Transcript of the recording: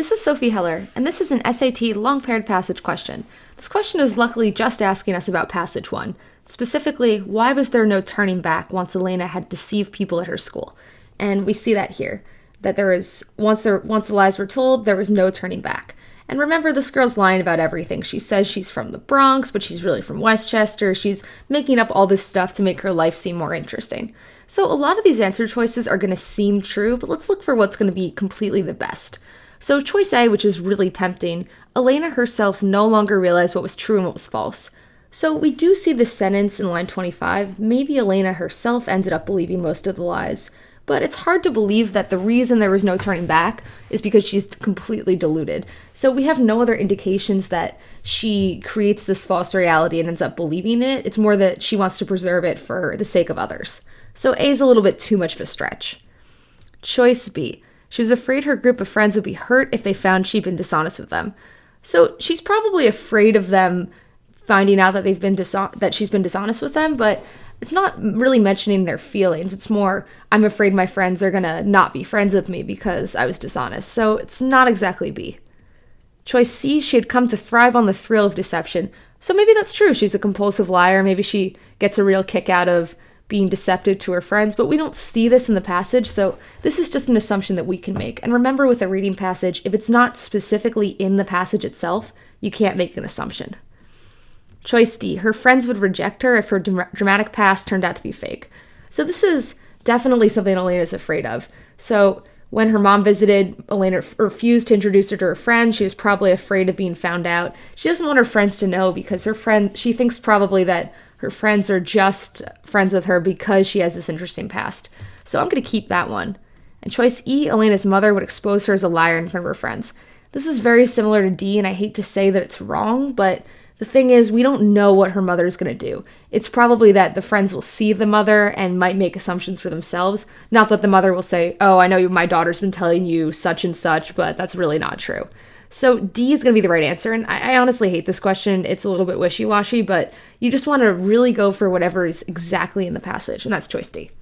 this is Sophie Heller, and this is an SAT long-paired passage question. This question is luckily just asking us about passage 1. Specifically, why was there no turning back once Elena had deceived people at her school? And we see that here, that once the lies were told, there was no turning back. And remember, this girl's lying about everything. She says she's from the Bronx, but she's really from Westchester. She's making up all this stuff to make her life seem more interesting. So a lot of these answer choices are going to seem true, but let's look for what's going to be completely the best. So choice A, which is really tempting, Elena herself no longer realized what was true and what was false. So we do see this sentence in line 25. Maybe Elena herself ended up believing most of the lies, but it's hard to believe that the reason there was no turning back is because she's completely deluded. So we have no other indications that she creates this false reality and ends up believing in it. It's more that she wants to preserve it for the sake of others. So A is a little bit too much of a stretch. Choice B. She was afraid her group of friends would be hurt if they found she'd been dishonest with them. So she's probably afraid of them finding out that that she's been dishonest with them, but it's not really mentioning their feelings. It's more, I'm afraid my friends are gonna not be friends with me because I was dishonest. So it's not exactly B. Choice C, she had come to thrive on the thrill of deception. So maybe that's true. She's a compulsive liar. Maybe she gets a real kick out of being deceptive to her friends, but we don't see this in the passage, so this is just an assumption that we can make. And remember, with a reading passage, if it's not specifically in the passage itself, you can't make an assumption. Choice D, her friends would reject her if her dramatic past turned out to be fake. So this is definitely something Elena's afraid of. So when her mom visited, Elena refused to introduce her to her friends. She was probably afraid of being found out. She doesn't want her friends to know because she thinks probably that her friends are just friends with her because she has this interesting past. So I'm going to keep that one. And choice E, Elena's mother would expose her as a liar in front of her friends. This is very similar to D, and I hate to say that it's wrong, but the thing is, we don't know what her mother is going to do. It's probably that the friends will see the mother and might make assumptions for themselves. Not that the mother will say, oh, I know my daughter's been telling you such and such, but that's really not true. So D is going to be the right answer, and I honestly hate this question. It's a little bit wishy-washy, but you just want to really go for whatever is exactly in the passage, and that's choice D.